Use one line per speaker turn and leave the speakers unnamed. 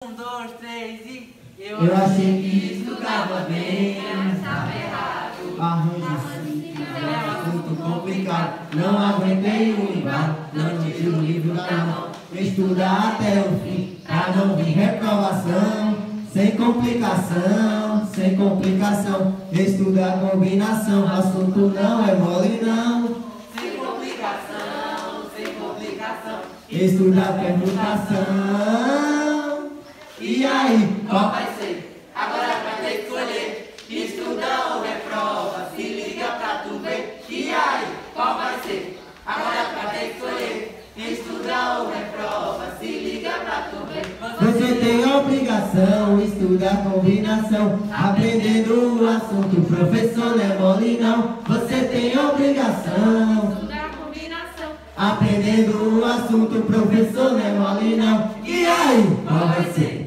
Um, dois, três e...
Eu achei que estudava bem,
mas estava errado.
arranjo é muito complicado. Não aguentei o embalo, não tive o livro na mão. Estudar até o fim, pra não vir reprovação. Sem complicação, sem complicação. Estudar combinação, assunto não é mole não.
Sem complicação, sem complicação.
Estudar permutação. E aí,
Qual vai ser? Agora vai ter que escolher. Estuda ou reprova? Se liga pra tu ver. E aí, qual vai ser? Agora vai ter que escolher. Estuda ou reprova? Se liga pra tu ver.
Você tem obrigação, estudar combinação. Aprendendo o assunto, professor não é mole não. Você tem obrigação,
Estudar combinação.
aprendendo o assunto, professor não é mole não. E aí, qual vai ser?